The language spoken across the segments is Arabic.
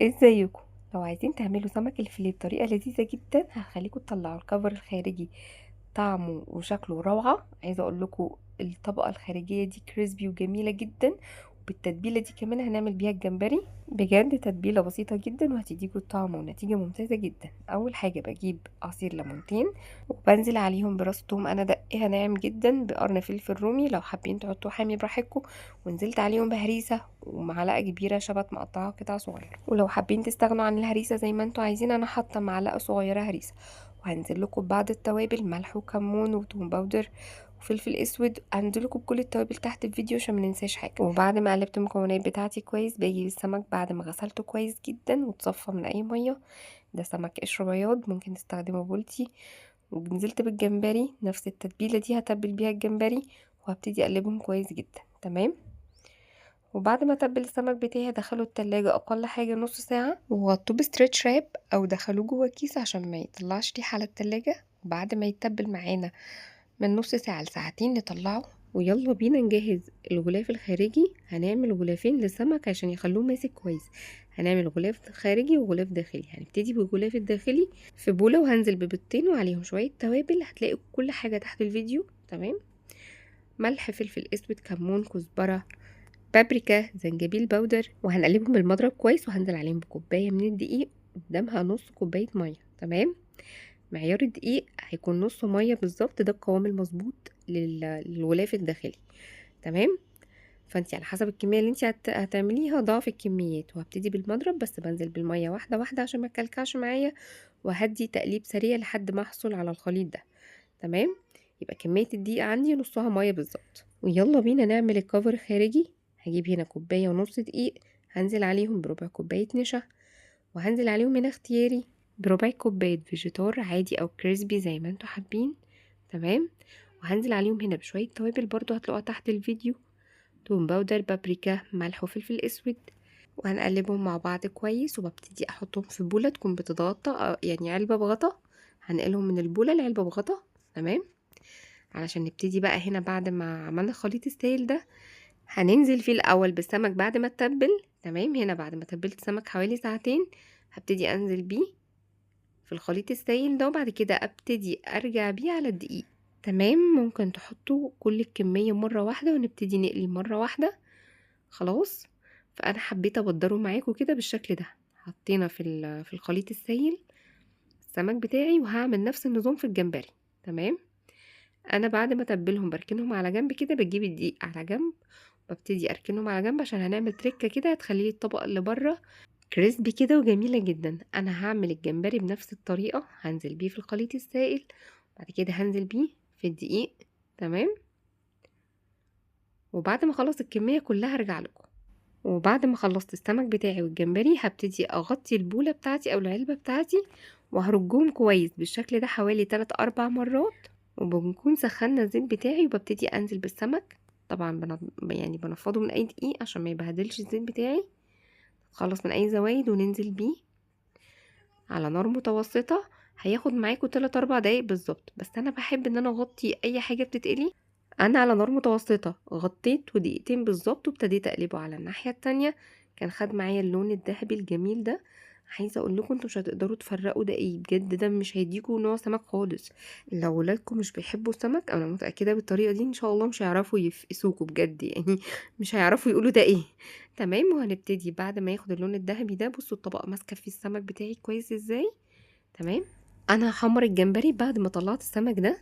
ازيكم؟ لو عايزين تعملوا سمك الفيليه بطريقه لذيذه جدا هخليكم تطلعوا الكفر الخارجي طعمه وشكله روعه. عايزه اقول لكم الطبقه الخارجيه دي كريسبي وجميله جدا، وبالتتبيله دي كمان هنعمل بيها الجمبري. بجد تتبيله بسيطه جدا وهتديكوا طعم ونتيجه ممتازه جدا. اول حاجه بجيب عصير ليمونتين وبنزل عليهم براس توم انا دقيها ناعم جدا، بقرن فلفل رومي لو حابين تحطوا حامي براحتكم، ونزلت عليهم بهريسه ومعلقه كبيره شبت مقطعه قطع صغيره. ولو حابين تستغنوا عن الهريسه زي ما انتوا عايزين انا حاطه معلقه صغيره هريسه. وهنزل لكم ببعض التوابل، ملح وكمون وتوم باودر وفلفل اسود. هنزل لكم بكل التوابل تحت الفيديو عشان ما ننساش حاجه. وبعد ما قلبت المكونات بتاعتي كويس باجي السمك بعد ما غسلته كويس جدا وتصفى من اي ميه. ده سمك قشر بياض، ممكن تستخدمه بولتي. ونزلت بالجمبري نفس التتبيله دي هتبل بيها الجمبري، وهبتدي اقلبهم كويس جدا. تمام. وبعد ما اتبل السمك بتاعي هدخله التلاجة اقل حاجة نص ساعة، وغطوه بستريتش راب او دخلوه جوه كيس عشان ما يطلعش ريحة على التلاجة. وبعد ما يتبل معانا من نص ساعة لساعتين نطلعه. ويلا بينا نجهز الغلاف الخارجي. هنعمل غلافين للسمك عشان يخلوه ماسك كويس. هنعمل غلاف خارجي وغلاف داخلي. هنبتدي بالغلاف الداخلي في بولة، وهنزل ببيضتين وعليهم شوية توابل. هتلاقي كل حاجة تحت الفيديو. تمام. ملح، فلفل اسود، كمون، كزبرة، بابريكا، زنجبيل باودر. وهنقلبهم بالمضرب كويس، وهنزل عليهم بكوبايه من الدقيق قدامها نص كوبايه ميه. تمام. معيار الدقيق هيكون نص ميه بالظبط، ده القوام المظبوط للغلاف الداخلي. تمام. فانتي على حسب الكميه اللي انتي هتعمليها ضعف الكميات. وهبتدي بالمضرب بس بنزل بالميه واحده واحده عشان ما تكلكعش معايا، وهدي تقليب سريع لحد ما احصل على الخليط ده. تمام. يبقى كميه الدقيق عندي نصها ميه بالظبط. ويلا بينا نعمل الكفر الخارجي. هجيب هنا كوبايه ونص دقيق، هنزل عليهم بربع كوبايه نشا، وهنزل عليهم هنا اختياري بربع كوبايه فيجيتار عادي او كريسبي زي ما انتوا حابين. تمام. وهنزل عليهم هنا بشويه توابل برضو هتلاقوها تحت الفيديو، توم باودر، بابريكا، ملح وفلفل اسود. وهنقلبهم مع بعض كويس، وببتدي احطهم في بوله تكون بتتغطى، يعني علبه بغطا. هنقلهم من البوله لعلبه بغطا. تمام. علشان نبتدي بقى هنا بعد ما عملنا خليط السائل ده هننزل فيه الاول بالسمك بعد ما اتبل. تمام. هنا بعد ما تبلت السمك حوالي ساعتين هبتدي انزل بيه في الخليط السائل ده، وبعد كده ابتدي ارجع بيه على الدقيق. تمام. ممكن تحطوا كل الكمية مرة واحدة ونبتدي نقلي مرة واحدة. خلاص. فانا حبيت ابدره معاكم كده بالشكل ده. حطينا في الخليط السائل السمك بتاعي، وهعمل نفس النظام في الجمبري. تمام. انا بعد ما اتبلهم بركنهم على جنب كده، بجيب الدقيق على جنب وببتدي اركنهم على جنب عشان هنعمل تريكه كده هتخلي لي الطبقه اللي بره كريسبي كده وجميله جدا. انا هعمل الجمبري بنفس الطريقه، هنزل بيه في الخليط السائل، بعد كده هنزل بيه في الدقيق. تمام. وبعد ما اخلص الكميه كلها ارجع لكم. وبعد ما خلصت السمك بتاعي والجمبري هبتدي اغطي البوله بتاعتي او العلبه بتاعتي، وهرجهم كويس بالشكل ده حوالي 3 4 مرات. وبنكون سخنا الزيت بتاعي وببتدي انزل بالسمك. طبعا يعني بنفضه من اي دقيق عشان ما يبهدلش الزيت بتاعي. خلص من اي زوايد وننزل بيه على نار متوسطة. هياخد معاكم 3 4 دقايق بالظبط، بس انا بحب ان انا اغطي اي حاجة بتتقلي. انا على نار متوسطة غطيت ودقيقتين بالظبط، وابتديت اقلبه على الناحية التانية. كان خد معايا اللون الذهبي الجميل ده. عايزه اقول لكم انتوا مش هتقدروا تفرقوا ده ايه بجد، ده مش هيديكوا نوع سمك خالص. لو ولادكم مش بيحبوا السمك انا متاكده بالطريقه دي ان شاء الله مش هيعرفوا يفقسوكوا بجد يعني مش هيعرفوا يقولوا ده ايه. تمام. وهنبتدي بعد ما ياخد اللون الذهبي ده، بصوا الطبقه ماسكه في السمك بتاعي كويس ازاي. تمام. انا هحمر الجمبري بعد ما طلعت السمك ده.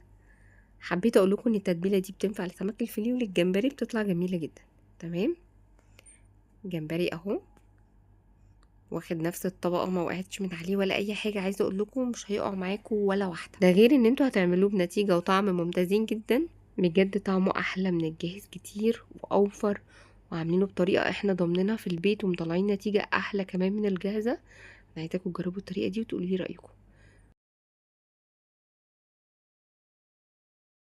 حبيت اقول لكم ان التتبيله دي بتنفع لسمك الفيليه وللجمبري بتطلع جميله جدا. تمام. جمبري اهو واخد نفس الطبقه، ما وقعتش من عليه ولا اي حاجه. عايزه اقول لكم مش هيقع معاكم ولا واحده، ده غير ان انتوا هتعملوه بنتيجه وطعم ممتازين جدا. بجد طعمه احلى من الجاهز كتير واوفر، وعاملينه بطريقه احنا ضامنينها في البيت، ومطلعين نتيجه احلى كمان من الجاهزه. انا عايزاكم تجربوا الطريقه دي وتقولوا لي رايكم.